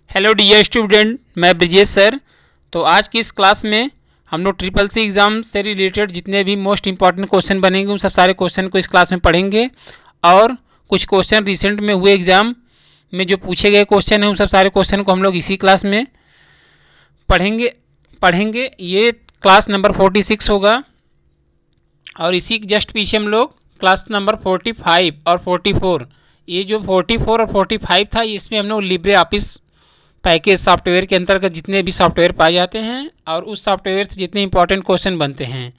Hello dear student, मैं Brijesh sir. तो आज की इस क्लास में हम लोग ट्रिपल सी एग्ज़ाम से रिलेटेड जितने भी मोस्ट इंपॉर्टेंट क्वेश्चन बनेंगे उन सब सारे क्वेश्चन को इस क्लास में पढ़ेंगे। और कुछ क्वेश्चन रिसेंट में हुए एग्ज़ाम में जो पूछे गए क्वेश्चन हैं उन सब सारे क्वेश्चन को हम लोग इसी क्लास में पढ़ेंगे। ये क्लास नंबर 46 होगा और इसी जस्ट पीछे हम लोग क्लास नंबर 45 और 44, ये जो 44 और 45 था इसमें हम लोग लिब्रे ऑफिस पैकेज सॉफ्टवेयर के अंतर्गत जितने भी सॉफ्टवेयर पाए जाते हैं और उस सॉफ्टवेयर से जितने इंपॉर्टेंट क्वेश्चन बनते हैं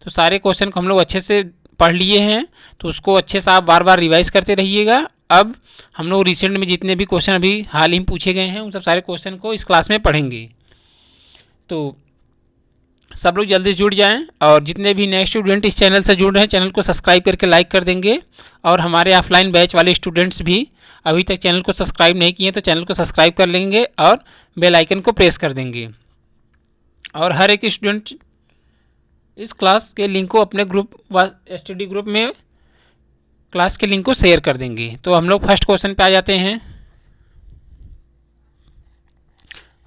तो सारे क्वेश्चन को हम लोग अच्छे से पढ़ लिए हैं। तो उसको अच्छे से आप बार बार रिवाइज करते रहिएगा। अब हम लोग रिसेंट में जितने भी क्वेश्चन अभी हाल ही में पूछे गए हैं उन सब सारे क्वेश्चन को इस क्लास में पढ़ेंगे। तो सब लोग जल्दी से जुड़ जाएं और जितने भी नए स्टूडेंट इस चैनल से जुड़ रहे हैं चैनल को सब्सक्राइब करके लाइक कर देंगे। और हमारे ऑफलाइन बैच वाले स्टूडेंट्स भी अभी तक चैनल को सब्सक्राइब नहीं किए तो चैनल को सब्सक्राइब कर लेंगे और बेल आइकन को प्रेस कर देंगे। और हर एक स्टूडेंट इस क्लास के लिंक को अपने ग्रुप व स्टडी ग्रुप में क्लास के लिंक को शेयर कर देंगे। तो हम लोग फर्स्ट क्वेश्चन पे आ जाते हैं।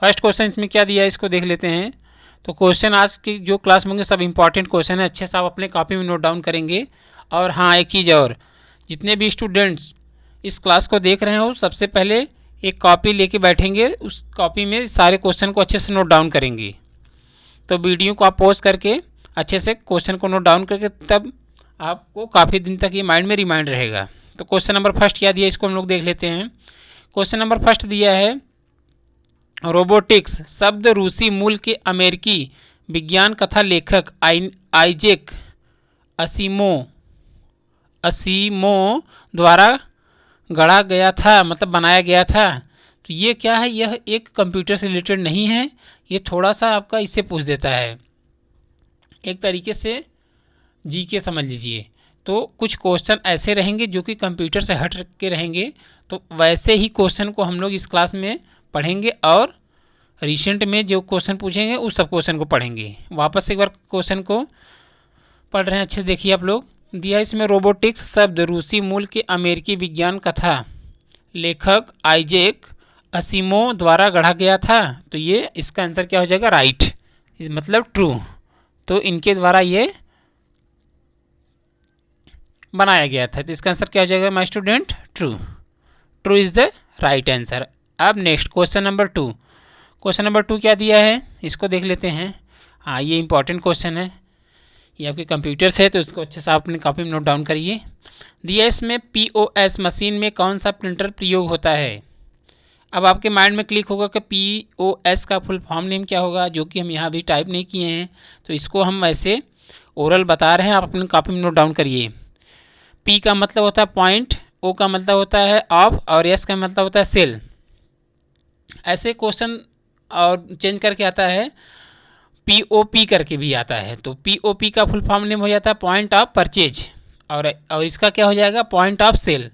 फर्स्ट क्वेश्चन इसमें क्या दिया है इसको देख लेते हैं। तो क्वेश्चन आज की जो क्लास में होंगे सब इंपॉर्टेंट क्वेश्चन है, अच्छे से आप अपने कॉपी में नोट डाउन करेंगे। और हाँ, एक चीज़ और, जितने भी स्टूडेंट्स इस क्लास को देख रहे हो सबसे पहले एक कॉपी लेके बैठेंगे, उस कॉपी में सारे क्वेश्चन को अच्छे से नोट डाउन करेंगे। तो वीडियो को आप पॉज करके अच्छे से क्वेश्चन को नोट डाउन करके तब आपको काफ़ी दिन तक ये माइंड में रिमाइंड रहेगा। तो क्वेश्चन नंबर फर्स्ट क्या दिया इसको हम लोग देख लेते हैं। क्वेश्चन नंबर फर्स्ट दिया है, रोबोटिक्स शब्द रूसी मूल के अमेरिकी विज्ञान कथा लेखक आइजैक असीमो द्वारा गढ़ा गया था, मतलब बनाया गया था। तो ये क्या है, यह एक कंप्यूटर से रिलेटेड नहीं है, ये थोड़ा सा आपका इससे पूछ देता है, एक तरीके से जी के समझ लीजिए। तो कुछ क्वेश्चन ऐसे रहेंगे जो कि कंप्यूटर से हट के रहेंगे, तो वैसे ही क्वेश्चन को हम लोग इस क्लास में पढ़ेंगे और रिसेंट में जो क्वेश्चन पूछेंगे उस सब क्वेश्चन को पढ़ेंगे। वापस एक बार क्वेश्चन को पढ़ रहे हैं, अच्छे से देखिए आप लोग। दिया इसमें, रोबोटिक्स शब्द रूसी मूल के अमेरिकी विज्ञान कथा लेखक आइजैक असीमो द्वारा गढ़ा गया था। तो ये इसका आंसर क्या हो जाएगा, राइट, मतलब ट्रू। तो इनके द्वारा ये बनाया गया था, तो इसका आंसर क्या हो जाएगा my student, true. True is the right answer. अब next question number 2। Question number 2 क्या दिया है इसको देख लेते हैं। हाँ, ये इंपॉर्टेंट क्वेश्चन है, ये आपके कंप्यूटर से है तो इसको अच्छे से आप अपनी कॉपी में नोट डाउन करिए। दिया इसमें, POS मशीन में कौन सा प्रिंटर प्रयोग होता है। अब आपके माइंड में क्लिक होगा कि POS का फुल फॉर्म नेम क्या होगा, जो कि हम यहाँ भी टाइप नहीं किए हैं, तो इसको हम ऐसे ओरल बता रहे हैं, आप अपनी कॉपी में नोट डाउन करिए। P का मतलब होता है पॉइंट, O का मतलब होता है ऑफ और S का मतलब होता है सेल। ऐसे क्वेश्चन और चेंज करके आता है, POP करके भी आता है। तो POP का फुल फॉर्म नेम हो जाता है पॉइंट ऑफ परचेज और इसका क्या हो जाएगा, पॉइंट ऑफ सेल।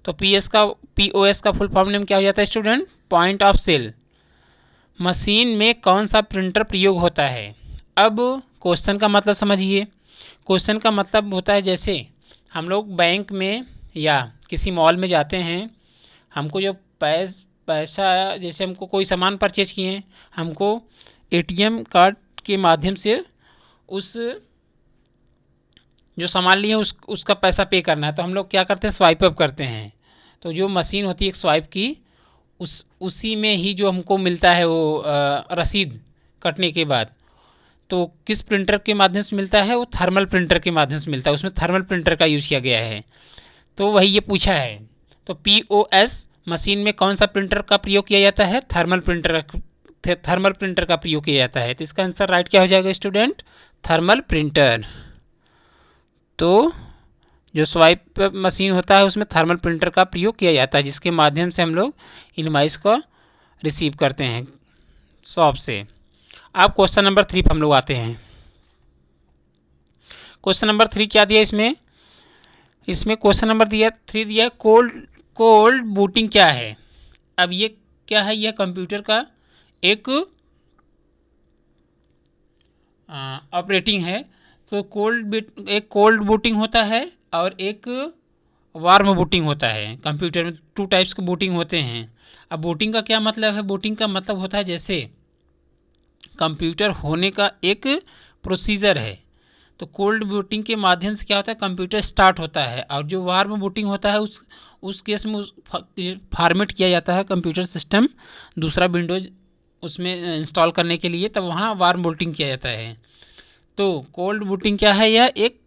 तो POS का फुल फॉर्म नेम क्या हो जाता है student, point of sale. Machine में कौन सा प्रिंटर प्रयोग होता है। अब क्वेश्चन का मतलब समझिए। क्वेश्चन का मतलब होता है, जैसे हम लोग बैंक में या किसी मॉल में जाते हैं, हमको जो पैसा जैसे हमको कोई सामान परचेज किए हैं, हमको ATM कार्ड के माध्यम से उस जो सामान लिए उसका पैसा पे करना है, तो हम लोग क्या करते हैं, स्वाइप अप करते हैं। तो जो मशीन होती है एक स्वाइप की, उसी में ही जो हमको मिलता है वो रसीद कटने के बाद, तो किस प्रिंटर के माध्यम से मिलता है, वो थर्मल प्रिंटर के माध्यम से मिलता है, उसमें थर्मल प्रिंटर का यूज़ किया गया है। तो वही ये पूछा है। तो POS मशीन में कौन सा प्रिंटर का प्रयोग किया जाता है, थर्मल प्रिंटर का प्रयोग किया जाता है। तो इसका आंसर राइट क्या हो जाएगा स्टूडेंट, थर्मल प्रिंटर। तो जो स्वाइप मशीन होता है उसमें थर्मल प्रिंटर का प्रयोग किया जाता है, जिसके माध्यम से हम लोग इनवॉइस को रिसीव करते हैं शॉप से। अब क्वेश्चन नंबर 3 पर हम लोग आते हैं। क्वेश्चन नंबर 3 क्या दिया इसमें क्वेश्चन नंबर 3 दिया, कोल्ड बूटिंग क्या है। अब ये क्या है, यह कंप्यूटर का एक ऑपरेटिंग है। तो एक कोल्ड बूटिंग होता है और एक वार्म बूटिंग होता है। कंप्यूटर में 2 टाइप्स के बूटिंग होते हैं। अब बूटिंग का क्या मतलब है? बूटिंग का मतलब होता है जैसे कंप्यूटर होने का एक प्रोसीजर है, तो कोल्ड बूटिंग के माध्यम से क्या होता है, कंप्यूटर स्टार्ट होता है। और जो वार्म बूटिंग होता है उस केस में फॉर्मेट किया जाता है कंप्यूटर सिस्टम दूसरा विंडोज उसमें इंस्टॉल करने के लिए, तब वहाँ वार्म बूटिंग किया जाता है। तो कोल्ड बूटिंग क्या है? यह एक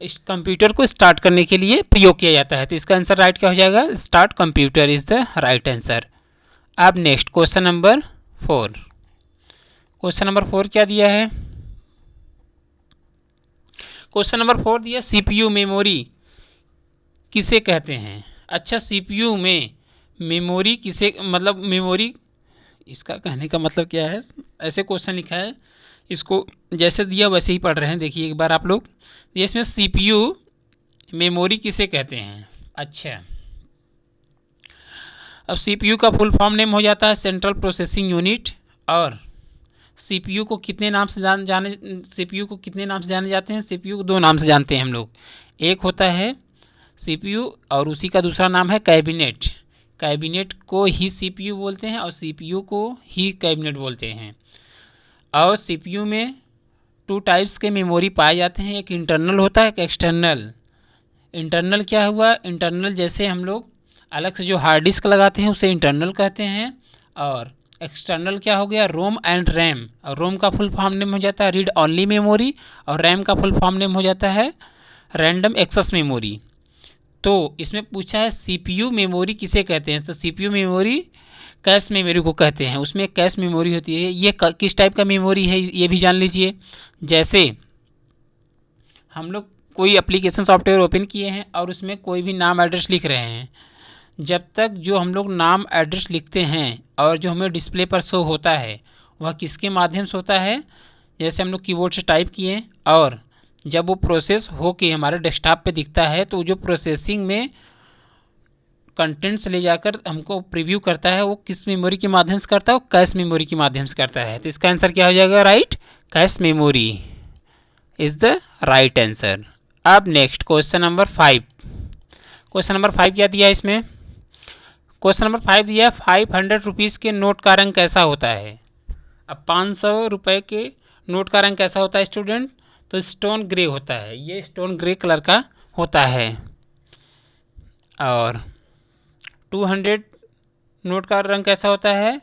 इस कंप्यूटर को स्टार्ट करने के लिए प्रयोग किया जाता है। तो इसका आंसर राइट क्या हो जाएगा? Start computer is the right answer. अब next question number 4। Question number 4 क्या दिया है? क्वेश्चन नंबर 4 दिया सीपीयू मेमोरी किसे कहते हैं। अच्छा, सीपीयू में मेमोरी किसे, मतलब मेमोरी, इसका कहने का मतलब क्या है? ऐसे क्वेश्चन लिखा है, इसको जैसे दिया वैसे ही पढ़ रहे हैं। देखिए एक बार आप लोग, इसमें सीपीयू मेमोरी किसे कहते हैं। अच्छा, अब सीपीयू का फुल फॉर्म नेम हो जाता है सेंट्रल प्रोसेसिंग यूनिट। और सीपीयू को कितने नाम से सीपीयू को कितने नाम से जाने जाते हैं? सीपीयू को 2 नाम से जानते हैं हम लोग। एक होता है सीपीयू और उसी का दूसरा नाम है कैबिनेट। कैबिनेट को ही सीपीयू बोलते हैं और सीपीयू को ही कैबिनेट बोलते हैं। और सीपीयू में 2 टाइप्स के मेमोरी पाए जाते हैं, एक इंटरनल होता है, एक एक्सटर्नल। इंटरनल क्या हुआ? इंटरनल जैसे हम लोग अलग से जो हार्ड डिस्क लगाते हैं उसे इंटरनल कहते हैं। और एक्सटर्नल क्या हो गया? Rome and RAM. और रोम का फुल फॉर्म नेम हो जाता है रीड ऑनली मेमोरी, और रैम का फुल फॉर्म नेम हो जाता है रैंडम एक्सेस मेमोरी। तो इसमें पूछा है सीपीयू मेमोरी किसे कहते हैं, तो सीपीयू मेमोरी कैश मेमोरी को कहते हैं। उसमें कैश मेमोरी होती है। ये किस टाइप का मेमोरी है ये भी जान लीजिए। जैसे हम लोग कोई एप्लीकेशन सॉफ्टवेयर ओपन किए हैं और उसमें कोई भी नाम एड्रेस लिख रहे हैं, जब तक जो हम लोग नाम एड्रेस लिखते हैं और जो हमें डिस्प्ले पर शो होता है वह किसके माध्यम से होता है? जैसे हम लोग कीबोर्ड से टाइप किए और जब वो प्रोसेस हो के हमारे डेस्कटॉप पे दिखता है, तो जो प्रोसेसिंग में कंटेंट्स ले जाकर हमको प्रीव्यू करता है वो किस मेमोरी के माध्यम से करता है? वो कैश मेमोरी के माध्यम से करता है। तो इसका आंसर क्या हो जाएगा? Right, cache memory is the right answer. अब next question number 5। Question number 5 क्या दिया इसमें? क्वेश्चन नंबर 5 दिया 500 रुपीज़ के नोट का रंग कैसा होता है। अब 500 रुपये के नोट का रंग कैसा होता है स्टूडेंट? तो स्टोन ग्रे होता है। ये स्टोन ग्रे कलर का होता है। और 200 नोट का रंग कैसा होता है?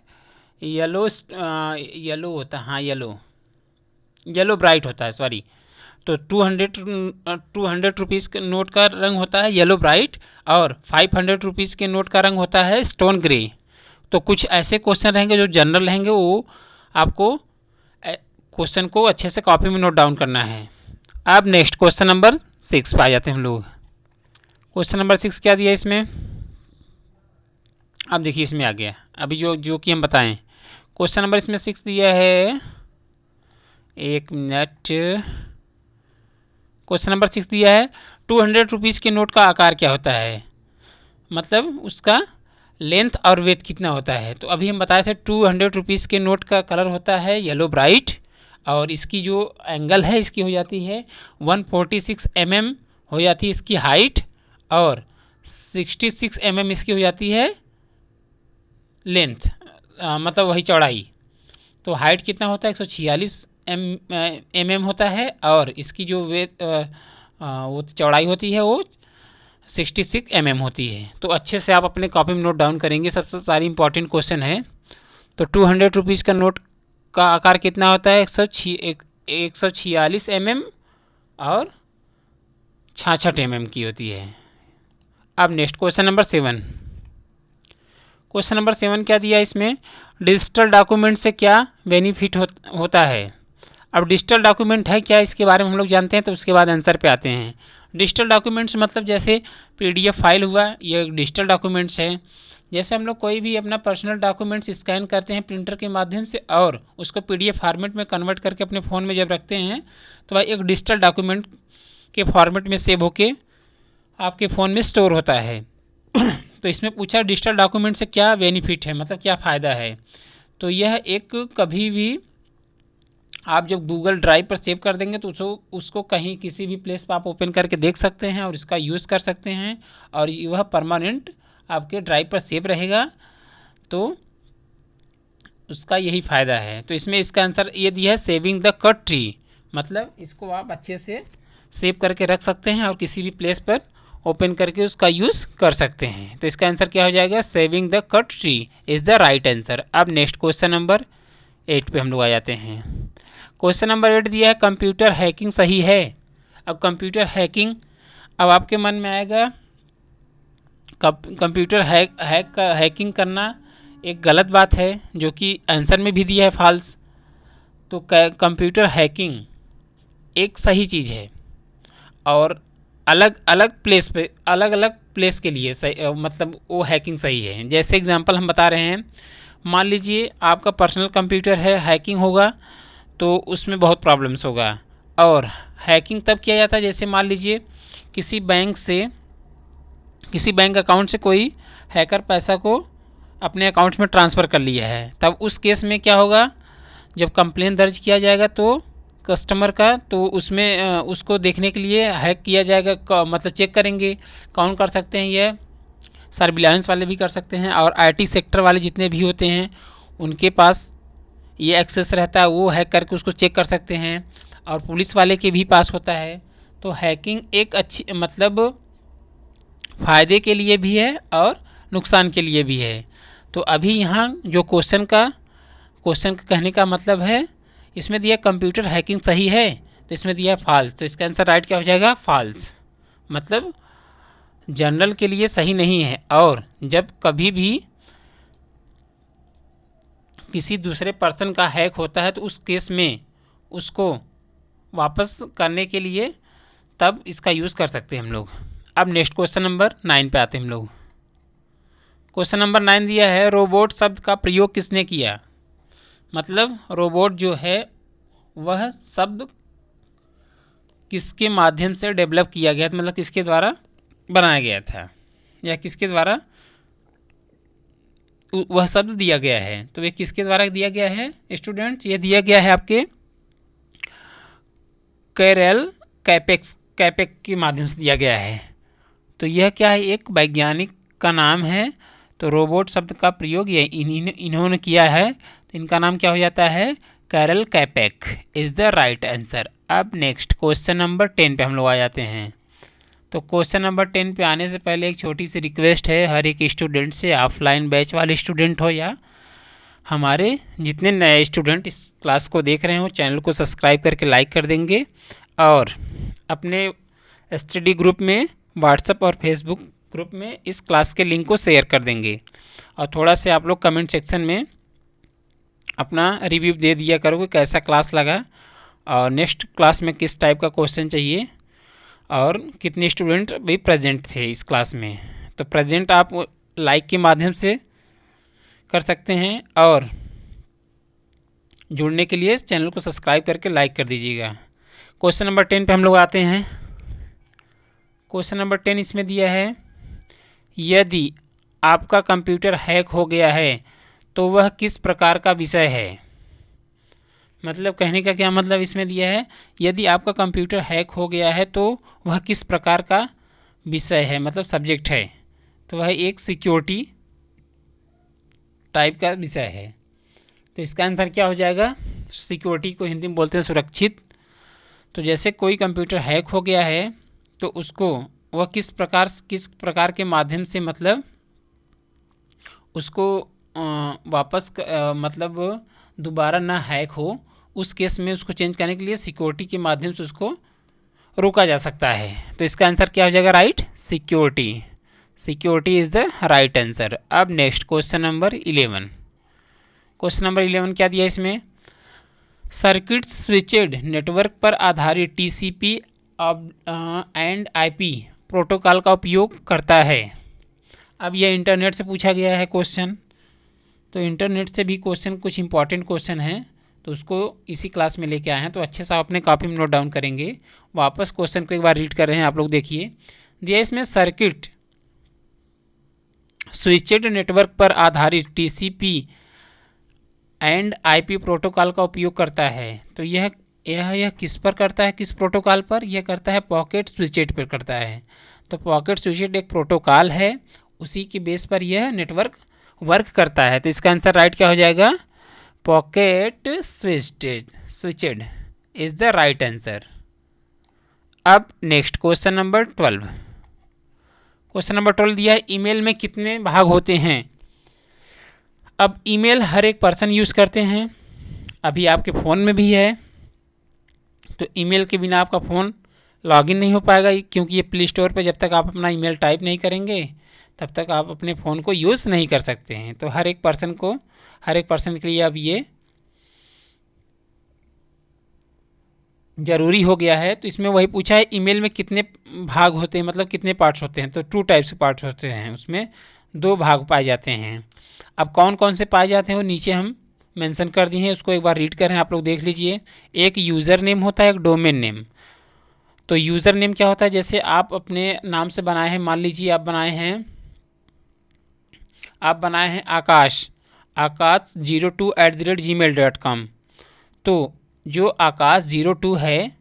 येलो होता है। हाँ, येलो ब्राइट होता है, सॉरी। तो 200 रुपीज़ के नोट का रंग होता है येलो ब्राइट, और 500 रुपीज़ के नोट का रंग होता है स्टोन ग्रे। तो कुछ ऐसे क्वेश्चन रहेंगे जो जनरल रहेंगे, वो आपको क्वेश्चन को अच्छे से कॉपी में नोट डाउन करना है। अब नेक्स्ट क्वेश्चन नंबर 6 पे आ जाते हैं हम लोग। क्वेश्चन नंबर 6 क्या दिया इसमें? अब देखिए इसमें आ गया अभी जो कि हम बताएं। क्वेश्चन नंबर इसमें 6 दिया है, 1 मिनट। क्वेश्चन नंबर 6 दिया है 200 रुपीज़ के नोट का आकार क्या होता है, मतलब उसका लेंथ और वेथ कितना होता है। तो अभी हम बताए थे 200 रुपीज़ के नोट का कलर होता है येलो ब्राइट, और इसकी जो एंगल है इसकी हो जाती है 146 mm हो जाती है इसकी हाइट, और 66 mm इसकी हो जाती है लेंथ, मतलब वही चौड़ाई। तो हाइट कितना होता है 146 mm होता है, और इसकी जो वेथ वो चौड़ाई होती है वो 66 mm होती है। तो अच्छे से आप अपने कॉपी में नोट डाउन करेंगे, सबसे सारी इंपॉर्टेंट क्वेश्चन है। तो 200 रुपीज़ का नोट का आकार कितना होता है 146 mm और 66 mm की होती है। अब next question number 7। Question number 7 क्या दिया इसमें? डिजिटल डॉक्यूमेंट से क्या बेनिफिट होता है। अब डिजिटल डॉक्यूमेंट है क्या, इसके बारे में हम लोग जानते हैं, तो उसके बाद आंसर पे आते हैं। डिजिटल डॉक्यूमेंट्स मतलब जैसे PDF फाइल हुआ, ये डिजिटल डॉक्यूमेंट्स है। जैसे हम लोग कोई भी अपना पर्सनल डॉक्यूमेंट्स स्कैन करते हैं प्रिंटर के माध्यम से और उसको PDF फॉर्मेट में कन्वर्ट करके अपने फ़ोन में जब रखते हैं, तो वह एक डिजिटल डॉक्यूमेंट के फॉर्मेट में सेव होके आपके फ़ोन में स्टोर होता है। तो इसमें पूछा डिजिटल डॉक्यूमेंट से क्या बेनिफिट है, मतलब क्या फ़ायदा है। तो यह एक कभी भी आप जब गूगल ड्राइव पर सेव कर देंगे तो उसको कहीं किसी भी प्लेस पर आप ओपन करके देख सकते हैं और इसका यूज़ कर सकते हैं और वह परमानेंट आपके ड्राइव पर सेव रहेगा। तो उसका यही फ़ायदा है। तो इसमें इसका आंसर ये दिया है सेविंग द कट ट्री, मतलब इसको आप अच्छे से सेव करके रख सकते हैं और किसी भी प्लेस पर ओपन करके उसका यूज़ कर सकते हैं। तो इसका आंसर क्या हो जाएगा, saving the cut tree is the right answer. अब नेक्स्ट क्वेश्चन नंबर 8 पे हम लोग आ जाते हैं। क्वेश्चन नंबर 8 दिया है कंप्यूटर हैकिंग सही है। अब कंप्यूटर हैकिंग, अब आपके मन में आएगा कंप्यूटर हैकिंग करना एक गलत बात है, जो कि आंसर में भी दिया है फॉल्स। तो कंप्यूटर हैकिंग एक सही चीज़ है और अलग अलग प्लेस के लिए सही, मतलब वो हैकिंग सही है। जैसे एग्जांपल हम बता रहे हैं, मान लीजिए आपका पर्सनल कंप्यूटर है, हैकिंग होगा तो उसमें बहुत प्रॉब्लम्स होगा। और हैकिंग तब किया जाता है जैसे मान लीजिए किसी बैंक अकाउंट से कोई हैकर पैसा को अपने अकाउंट में ट्रांसफ़र कर लिया है, तब उस केस में क्या होगा, जब कंप्लेन दर्ज किया जाएगा तो कस्टमर का, तो उसमें उसको देखने के लिए हैक किया जाएगा, मतलब चेक करेंगे। कौन कर सकते हैं, ये सर्विलांस वाले भी कर सकते हैं और आईटी सेक्टर वाले जितने भी होते हैं उनके पास ये एक्सेस रहता है, वो हैक करके उसको चेक कर सकते हैं। और पुलिस वाले के भी पास होता है। तो हैकिंग एक अच्छी, मतलब फ़ायदे के लिए भी है और नुकसान के लिए भी है। तो अभी यहाँ जो क्वेश्चन का कहने का मतलब है, इसमें दिया कंप्यूटर हैकिंग सही है, तो इसमें दिया फॉल्स। तो इसका आंसर राइट क्या हो जाएगा, फॉल्स, मतलब जनरल के लिए सही नहीं है। और जब कभी भी किसी दूसरे पर्सन का हैक होता है तो उस केस में उसको वापस करने के लिए तब इसका यूज़ कर सकते हैं हम लोग। अब नेक्स्ट क्वेश्चन नंबर 9 पे आते हैं हम लोग। क्वेश्चन नंबर 9 दिया है रोबोट शब्द का प्रयोग किसने किया। मतलब रोबोट जो है वह शब्द किसके माध्यम से डेवलप किया गया था, मतलब किसके द्वारा बनाया गया था या किसके द्वारा वह शब्द दिया गया है। तो ये किसके द्वारा दिया गया है स्टूडेंट्स, ये दिया गया है आपके कैरेल कैपेक के माध्यम से दिया गया है। तो यह क्या है, एक वैज्ञानिक का नाम है। तो रोबोट शब्द का प्रयोग ये इन्होंने किया है, तो इनका नाम क्या हो जाता है, Karel Capek is the right answer. अब नेक्स्ट क्वेश्चन नंबर 10 पे हम लोग आ जाते हैं। तो क्वेश्चन नंबर 10 पे आने से पहले एक छोटी सी रिक्वेस्ट है हर एक स्टूडेंट से, ऑफलाइन बैच वाले स्टूडेंट हो या हमारे जितने नए स्टूडेंट इस क्लास को देख रहे हो, चैनल को सब्सक्राइब करके लाइक कर देंगे और अपने स्टडी ग्रुप में, व्हाट्सएप और फेसबुक ग्रुप में इस क्लास के लिंक को शेयर कर देंगे। और थोड़ा से आप लोग कमेंट सेक्शन में अपना रिव्यू दे दिया करोगे कैसा क्लास लगा और नेक्स्ट क्लास में किस टाइप का क्वेश्चन चाहिए और कितने स्टूडेंट भी प्रेजेंट थे इस क्लास में। तो प्रेजेंट आप लाइक के माध्यम से कर सकते हैं और जुड़ने के लिए चैनल को सब्सक्राइब करके लाइक कर दीजिएगा। क्वेश्चन नंबर 10 पे हम लोग आते हैं। क्वेश्चन नंबर 10 इसमें दिया है यदि आपका कंप्यूटर हैक हो गया है तो वह किस प्रकार का विषय है। मतलब कहने का क्या मतलब इसमें दिया है, यदि आपका कंप्यूटर हैक हो गया है तो वह किस प्रकार का विषय है, मतलब सब्जेक्ट है। तो वह एक सिक्योरिटी टाइप का विषय है। तो इसका आंसर क्या हो जाएगा, सिक्योरिटी को हिंदी में बोलते हैं सुरक्षित। तो जैसे कोई कंप्यूटर हैक हो गया है तो उसको वह किस प्रकार के माध्यम से, मतलब उसको वापस मतलब दोबारा ना हैक हो, उस केस में उसको चेंज करने के लिए सिक्योरिटी के माध्यम से उसको रोका जा सकता है। तो इसका आंसर क्या हो जाएगा, right, security. Security is the right answer. अब next question number 11। Question number 11 क्या दिया इसमें, सर्किट स्विचेड नेटवर्क पर आधारित TCP एंड IP प्रोटोकॉल का उपयोग करता है। अब यह इंटरनेट से पूछा गया है क्वेश्चन, तो इंटरनेट से भी क्वेश्चन कुछ इंपॉर्टेंट क्वेश्चन हैं, तो उसको इसी क्लास में लेके आए हैं। तो अच्छे से आप अपने कॉपी में नोट डाउन करेंगे। वापस क्वेश्चन को एक बार रीड कर रहे हैं आप लोग, देखिए दिया इसमें सर्किट स्विचेड नेटवर्क पर आधारित TCP एंड आईपी प्रोटोकॉल का उपयोग करता है। तो यह किस पर करता है, किस प्रोटोकॉल पर? यह करता है पॉकेट स्विचेड पर करता है। तो पॉकेट स्विचेड एक प्रोटोकॉल है, उसी की बेस पर यह नेटवर्क वर्क करता है। तो इसका आंसर राइट क्या हो जाएगा? Packet switched is the right answer. अब next question number 12। Question number 12 दिया है, ईमेल में कितने भाग होते हैं? अब ईमेल हर एक पर्सन यूज़ करते हैं, अभी आपके फ़ोन में भी है। तो ईमेल के बिना आपका फ़ोन लॉगिन नहीं हो पाएगा, क्योंकि ये प्ले स्टोर पे जब तक आप अपना ईमेल टाइप नहीं करेंगे तब तक आप अपने फ़ोन को यूज़ नहीं कर सकते हैं। तो हर एक पर्सन के लिए अब ये ज़रूरी हो गया है। तो इसमें वही पूछा है, ईमेल में कितने भाग होते हैं, मतलब कितने पार्ट्स होते हैं? तो 2 टाइप्स के पार्ट्स होते हैं, उसमें 2 भाग पाए जाते हैं। अब कौन कौन से पाए जाते हैं वो नीचे हम मेंशन कर दिए हैं, उसको एक बार रीड करें, आप लोग देख लीजिए। एक यूज़र नेम होता है, एक डोमेन नेम। तो यूज़र नेम क्या होता है? जैसे आप अपने नाम से बनाए हैं, मान लीजिए आप बनाए हैं आकाश 02@gmail.com। तो जो आकाश 02 है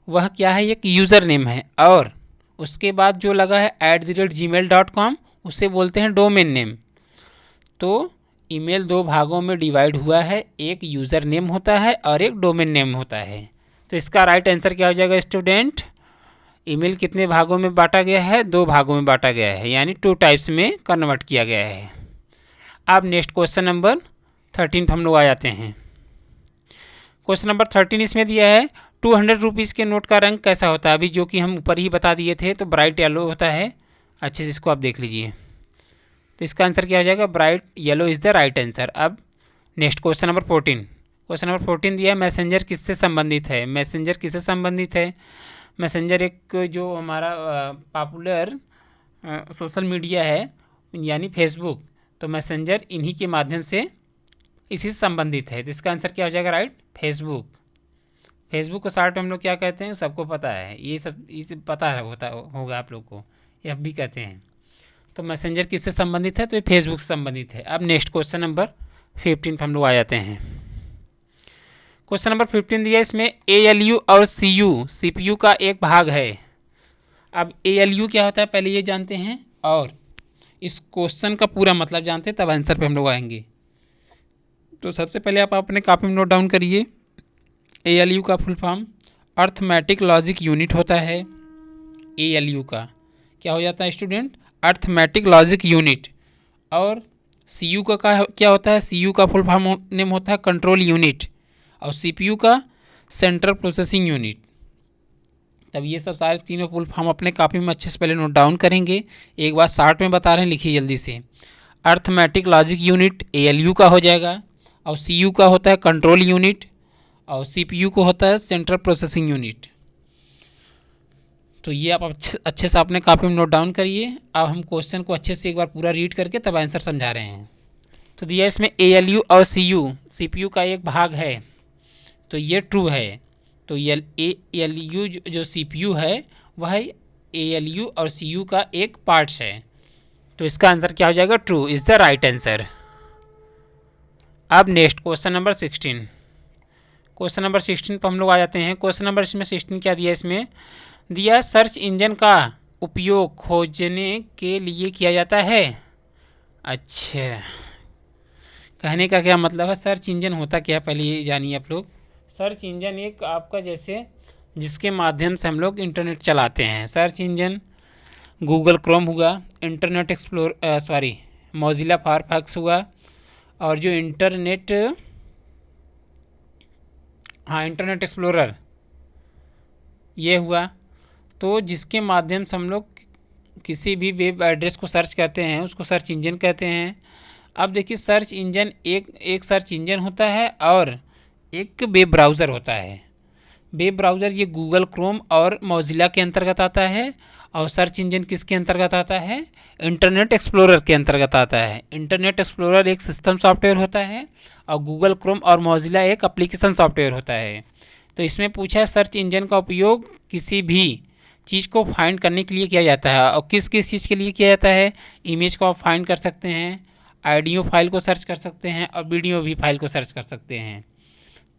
वह क्या है? एक यूज़र नेम है, और उसके बाद जो लगा है @gmail.com उसे बोलते हैं डोमेन नेम। तो ईमेल 2 भागों में डिवाइड हुआ है, एक यूज़र नेम होता है और एक डोमेन नेम होता है। तो इसका राइट आंसर क्या हो जाएगा स्टूडेंट? ईमेल कितने भागों में बांटा गया है? 2 भागों में बांटा गया है, यानी 2 टाइप्स में कन्वर्ट किया गया है। अब नेक्स्ट क्वेश्चन नंबर 13 पर हम लोग आ जाते हैं। क्वेश्चन नंबर 13 इसमें दिया है, 200 रुपीज़ के नोट का रंग कैसा होता है? अभी जो कि हम ऊपर ही बता दिए थे, तो ब्राइट येलो होता है। अच्छे से इसको आप देख लीजिए। तो इसका आंसर क्या हो जाएगा? Bright yellow is the right answer. अब next question number 14। Question number 14 दिया है, मैसेंजर किससे संबंधित है? मैसेंजर किससे संबंधित है? मैसेंजर एक जो हमारा पॉपुलर सोशल मीडिया है, यानी फेसबुक। तो मैसेंजर इन्हीं के माध्यम से इसी से संबंधित है। तो इसका आंसर क्या हो जाएगा? राइट, फेसबुक को शॉर्ट में हम लोग क्या कहते हैं सबको पता है, ये सब पता है होगा आप लोग को, ये अब भी कहते हैं। तो मैसेंजर किससे संबंधित है? तो ये फेसबुक से संबंधित है। अब नेक्स्ट क्वेश्चन नंबर 15 पर हम लोग आ जाते हैं। क्वेश्चन नंबर 15 दिया, इसमें ALU और CU CPU का एक भाग है। अब ALU क्या होता है पहले ये जानते हैं, और इस क्वेश्चन का पूरा मतलब जानते हैं, तब आंसर पे हम लोग आएंगे। तो सबसे पहले आप अपने कॉपी में नोट डाउन करिए। ALU का full form arithmetic logic unit होता है। ALU का क्या हो जाता है स्टूडेंट? Arithmetic logic unit. और CU का क्या होता है? CU का फुल फॉर्म नेम होता है कंट्रोल यूनिट, और CPU का सेंट्रल प्रोसेसिंग यूनिट। तब ये सब सारे तीनों फुल फॉर्म अपने कॉपी में अच्छे से पहले नोट डाउन करेंगे। एक बार शॉर्ट में बता रहे हैं, लिखिए जल्दी से। अर्थमेटिक लॉजिक यूनिट ALU का हो जाएगा, और CU का होता है कंट्रोल यूनिट, और CPU को होता है सेंट्रल प्रोसेसिंग यूनिट। तो ये आप अच्छे से अपने कॉपी में नोट डाउन करिए। अब हम क्वेश्चन को अच्छे से एक बार पूरा रीड करके तब आंसर समझा रहे हैं। तो दिया इसमें ALU और CU CPU का एक भाग है, तो ये ट्रू है। तो ALU जो CPU है वह ALU और CU का एक पार्ट्स है। तो इसका आंसर क्या हो जाएगा? True is the right answer. अब next question number 16। Question number 16 पर हम लोग आ जाते हैं। क्वेश्चन नंबर इसमें 16 क्या दिया? इसमें दिया सर्च इंजन का उपयोग खोजने के लिए किया जाता है। अच्छा, कहने का क्या मतलब है? सर्च इंजन होता क्या पहले ये जानिए आप लोग। सर्च इंजन एक आपका जैसे जिसके माध्यम से हम लोग इंटरनेट चलाते हैं। सर्च इंजन गूगल क्रोम हुआ, इंटरनेट मोज़िला फायरफॉक्स हुआ, और जो इंटरनेट एक्सप्लोरर ये हुआ। तो जिसके माध्यम से हम लोग किसी भी वेब एड्रेस को सर्च करते हैं उसको सर्च इंजन कहते हैं। अब देखिए, सर्च इंजन एक सर्च इंजन होता है और एक वेब ब्राउज़र होता है। वेब ब्राउज़र ये गूगल क्रोम और मोज़िला के अंतर्गत आता है, और सर्च इंजन किसके अंतर्गत आता है? इंटरनेट एक्सप्लोरर के अंतर्गत आता है। इंटरनेट एक्सप्लोरर एक सिस्टम सॉफ्टवेयर होता है, और गूगल क्रोम और मोज़िला एक एप्लीकेशन सॉफ्टवेयर होता है। तो इसमें पूछा है सर्च इंजन का उपयोग किसी भी चीज़ को फाइंड करने के लिए किया जाता है, और किस किस चीज़ के लिए किया जाता है? इमेज को आप फाइंड कर सकते हैं, ऑडियो फाइल को सर्च कर सकते हैं और वीडियो भी फाइल को सर्च कर सकते हैं।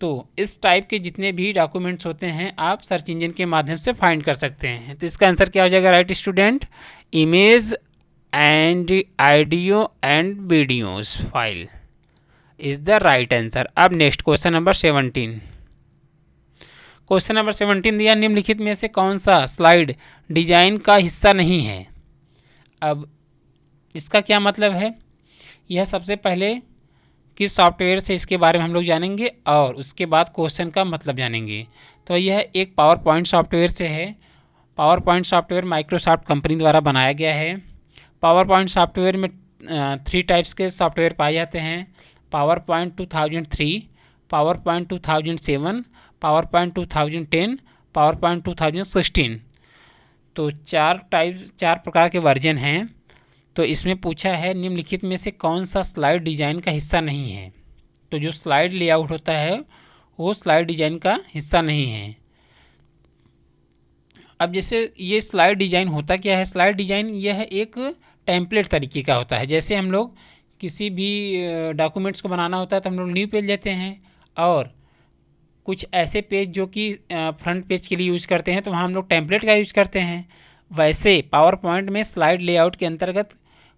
तो इस टाइप के जितने भी डॉक्यूमेंट्स होते हैं आप सर्च इंजन के माध्यम से फाइंड कर सकते हैं। तो इसका आंसर क्या हो जाएगा right student? Image and audio and videos file is the right answer. अब next question number 17। Question number 17 दिया, निम्नलिखित में से कौन सा स्लाइड डिजाइन का हिस्सा नहीं है? अब इसका क्या मतलब है? यह सबसे पहले किस सॉफ्टवेयर से इसके बारे में हम लोग जानेंगे और उसके बाद क्वेश्चन का मतलब जानेंगे। तो यह एक पावर पॉइंट सॉफ्टवेयर से है। Power point software Microsoft company द्वारा बनाया गया है। पावर पॉइंट सॉफ्टवेयर में 3 टाइप्स के सॉफ्टवेयर पाए जाते हैं। Power point 2003, power point 2007, power point 2010, power point 2016। तो 4 प्रकार के वर्जन हैं। तो इसमें पूछा है निम्नलिखित में से कौन सा स्लाइड डिज़ाइन का हिस्सा नहीं है? तो जो स्लाइड लेआउट होता है वो स्लाइड डिज़ाइन का हिस्सा नहीं है। अब जैसे ये स्लाइड डिज़ाइन होता क्या है? स्लाइड डिज़ाइन यह एक टेम्पलेट तरीके का होता है। जैसे हम लोग किसी भी डॉक्यूमेंट्स को बनाना होता है तो हम लोग न्यू पेज लेते हैं और कुछ ऐसे पेज जो कि फ्रंट पेज के लिए यूज़ करते हैं तो वहाँ हम लोग टेम्पलेट का यूज़ करते हैं। वैसे पावर पॉइंट में स्लाइड लेआउट के अंतर्गत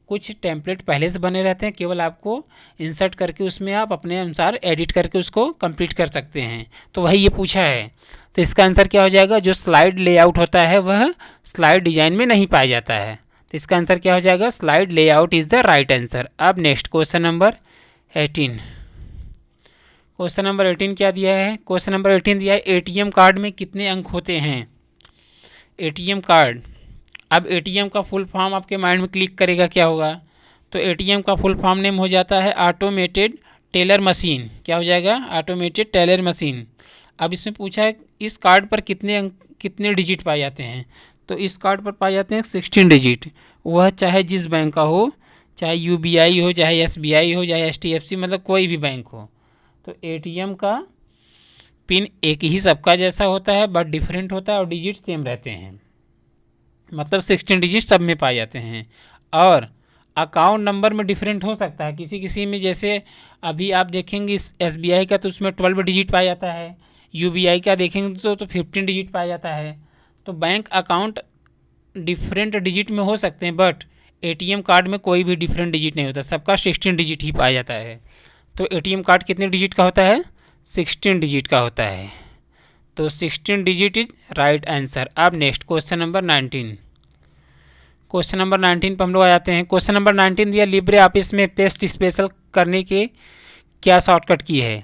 कुछ टेम्पलेट पहले से बने रहते हैं, केवल आपको इंसर्ट करके उसमें आप अपने अनुसार एडिट करके उसको कंप्लीट कर सकते हैं। तो वही ये पूछा है। तो इसका आंसर क्या हो जाएगा? जो स्लाइड लेआउट होता है वह स्लाइड डिज़ाइन में नहीं पाया जाता है। तो इसका आंसर क्या हो जाएगा? Slide layout is the right answer. अब next question number 18। Question number 18 क्या दिया है? क्वेश्चन नंबर 18 दिया है एटीएम कार्ड में कितने अंक होते हैं? ATM card. अब एटीएम का फुल फॉर्म आपके माइंड में क्लिक करेगा क्या होगा? तो एटीएम का फुल फॉर्म नेम हो जाता है ऑटोमेटेड टेलर मशीन। क्या हो जाएगा? Automated teller machine. अब इसमें पूछा है इस कार्ड पर कितने डिजिट पाए जाते हैं? तो इस कार्ड पर पाए जाते हैं 16 डिजिट। वह चाहे जिस बैंक का हो, चाहे यूबीआई हो, चाहे एसबीआई हो, चाहे एचडीएफसी, मतलब कोई भी बैंक हो। तो एटीएम का पिन एक ही सबका जैसा होता है बट डिफरेंट होता है और डिजिट सेम रहते हैं, मतलब 16 डिजिट सब में पाए जाते हैं। और अकाउंट नंबर में डिफरेंट हो सकता है किसी किसी में, जैसे अभी आप देखेंगे एसबीआई का तो उसमें 12 डिजिट पाया जाता है, यूबीआई का देखेंगे तो 15 डिजिट पाया जाता है। तो बैंक अकाउंट डिफरेंट डिजिट में हो सकते हैं बट एटीएम कार्ड में कोई भी डिफरेंट डिजिट नहीं होता, सबका 16 डिजिट ही पाया जाता है। तो एटीएम कार्ड कितने डिजिट का होता है? 16 डिजिट का होता है। तो 16 डिजिट इज राइट आंसर। अब next question number 19। Question number 19 पर हम लोग आ जाते हैं। क्वेश्चन नंबर 19 दिया लिब्रे ऑफिस में पेस्ट स्पेशल करने के क्या शॉर्टकट की है?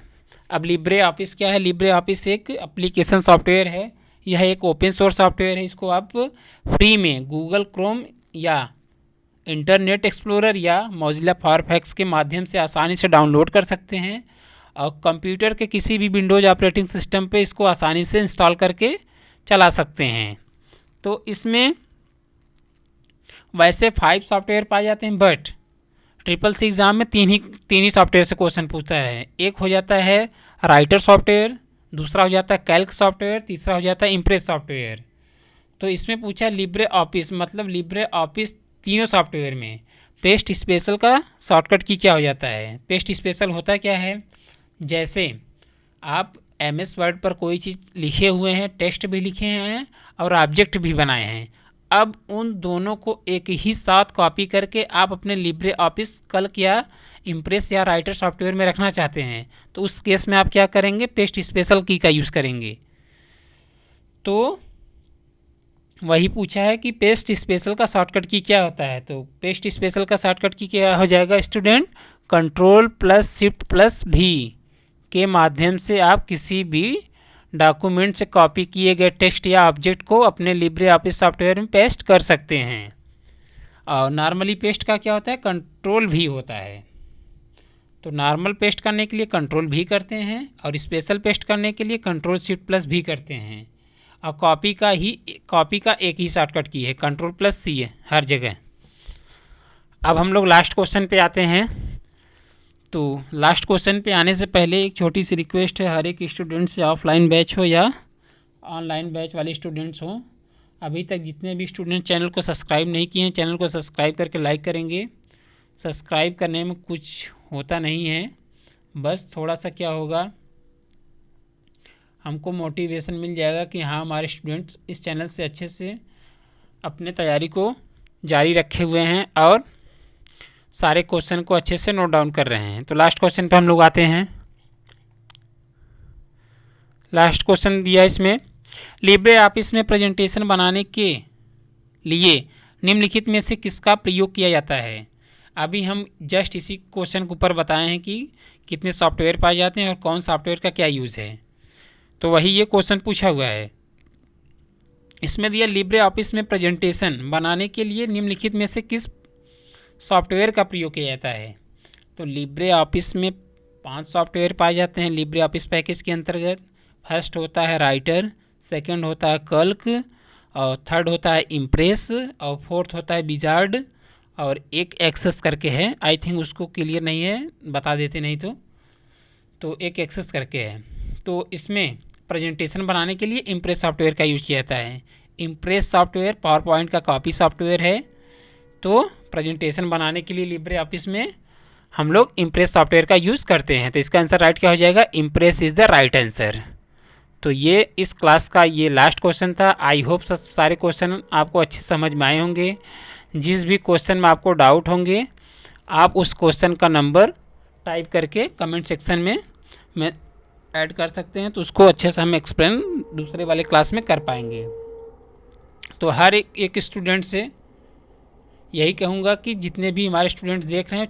अब लिब्रे ऑफिस क्या है? लिब्रे ऑफिस एक एप्लीकेशन सॉफ्टवेयर है। यह एक ओपन सोर्स सॉफ्टवेयर है। इसको आप फ्री में गूगल क्रोम या इंटरनेट एक्सप्लोरर या मोजिला फायरफॉक्स के माध्यम से आसानी से डाउनलोड कर सकते हैं और कंप्यूटर के किसी भी विंडोज़ ऑपरेटिंग सिस्टम पे इसको आसानी से इंस्टॉल करके चला सकते हैं। तो इसमें वैसे 5 सॉफ्टवेयर पाए जाते हैं बट CCC एग्ज़ाम में तीन ही सॉफ्टवेयर से क्वेश्चन पूछता है। एक हो जाता है राइटर सॉफ्टवेयर, दूसरा हो जाता है कैल्क सॉफ्टवेयर, तीसरा हो जाता है इम्प्रेस सॉफ्टवेयर। तो इसमें पूछा लिब्रे ऑफिस, मतलब लिब्रे ऑफिस तीनों सॉफ्टवेयर में पेस्ट स्पेशल का शॉर्टकट की क्या हो जाता है? पेस्ट स्पेशल होता क्या है? जैसे आप MS वर्ड पर कोई चीज़ लिखे हुए हैं, टेक्स्ट भी लिखे हैं और ऑब्जेक्ट भी बनाए हैं, अब उन दोनों को एक ही साथ कॉपी करके आप अपने लिब्रे ऑफिस कैल्क या इम्प्रेस या राइटर सॉफ्टवेयर में रखना चाहते हैं तो उस केस में आप क्या करेंगे? पेस्ट स्पेशल की का यूज़ करेंगे। तो वही पूछा है कि पेस्ट स्पेशल का शॉर्टकट की क्या होता है? तो पेस्ट स्पेशल का शॉर्टकट की क्या हो जाएगा स्टूडेंट? Ctrl+Shift+V के माध्यम से आप किसी भी डॉक्यूमेंट से कॉपी किए गए टेक्स्ट या ऑब्जेक्ट को अपने लिब्रे ऑफिस सॉफ्टवेयर में पेस्ट कर सकते हैं। और नॉर्मली पेस्ट का क्या होता है? Ctrl+V होता है। तो नॉर्मल पेस्ट करने के लिए Ctrl+V करते हैं और स्पेशल पेस्ट करने के लिए Ctrl+Shift+V करते हैं। और कॉपी का एक ही शॉर्टकट की है, Ctrl+C है हर जगह। अब हम लोग लास्ट क्वेश्चन पे आते हैं। तो लास्ट क्वेश्चन पे आने से पहले एक छोटी सी रिक्वेस्ट है, हर एक स्टूडेंट से, ऑफलाइन बैच हो या ऑनलाइन बैच वाले स्टूडेंट्स हो, अभी तक जितने भी स्टूडेंट चैनल को सब्सक्राइब नहीं किए हैं चैनल को सब्सक्राइब करके लाइक करेंगे सब्सक्राइब करने में कुछ होता नहीं है, बस थोड़ा सा क्या होगा, हमको मोटिवेशन मिल जाएगा कि हाँ हमारे स्टूडेंट्स इस चैनल से अच्छे से अपने तैयारी को जारी रखे हुए हैं और सारे क्वेश्चन को अच्छे से नोट डाउन कर रहे हैं। तो लास्ट क्वेश्चन पे हम लोग आते हैं। लास्ट क्वेश्चन दिया इसमें, लिब्रे ऑफिस में प्रेजेंटेशन बनाने के लिए निम्नलिखित में से किसका प्रयोग किया जाता है। अभी हम जस्ट इसी क्वेश्चन के ऊपर बताए हैं कि कितने सॉफ्टवेयर पाए जाते हैं और कौन सॉफ्टवेयर का क्या यूज़ है, तो वही ये क्वेश्चन पूछा हुआ है। इसमें दिया लिब्रे ऑफिस में प्रेजेंटेशन बनाने के लिए निम्नलिखित में से किस सॉफ्टवेयर का प्रयोग किया जाता है। तो लिब्रे ऑफिस में 5 सॉफ्टवेयर पाए जाते हैं लिब्रे ऑफिस पैकेज के अंतर्गत। फर्स्ट होता है राइटर, सेकंड होता है कल्क, और थर्ड होता है इम्प्रेस, और फोर्थ होता है विजार्ड, और एक एक्सेस करके है। आई थिंक उसको क्लियर नहीं है, बता देते नहीं तो एक एक्सेस करके है। तो इसमें प्रेजेंटेशन बनाने के लिए इम्प्रेस सॉफ्टवेयर का यूज़ किया जाता है। इम्प्रेस सॉफ्टवेयर पावर पॉइंट का कॉपी सॉफ्टवेयर है। तो प्रेजेंटेशन बनाने के लिए लिब्रे ऑफिस में हम लोग इम्प्रेस सॉफ्टवेयर का यूज़ करते हैं। तो इसका आंसर राइट क्या हो जाएगा, impress is the right answer. तो ये इस क्लास का ये लास्ट क्वेश्चन था। आई होप सारे क्वेश्चन आपको अच्छे समझ में आए होंगे। जिस भी क्वेश्चन में आपको डाउट होंगे आप उस क्वेश्चन का नंबर टाइप करके कमेंट सेक्शन में ऐड कर सकते हैं, तो उसको अच्छे से हम एक्सप्लेन दूसरे वाले क्लास में कर पाएंगे। तो हर एक स्टूडेंट से यही कहूँगा कि जितने भी हमारे स्टूडेंट्स देख रहे हैं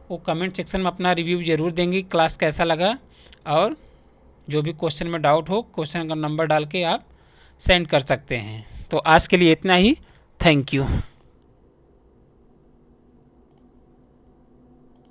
वो कमेंट सेक्शन में अपना रिव्यू ज़रूर देंगे, क्लास कैसा लगा, और जो भी क्वेश्चन में डाउट हो क्वेश्चन का नंबर डाल के आप सेंड कर सकते हैं। तो आज के लिए इतना ही। Thank you.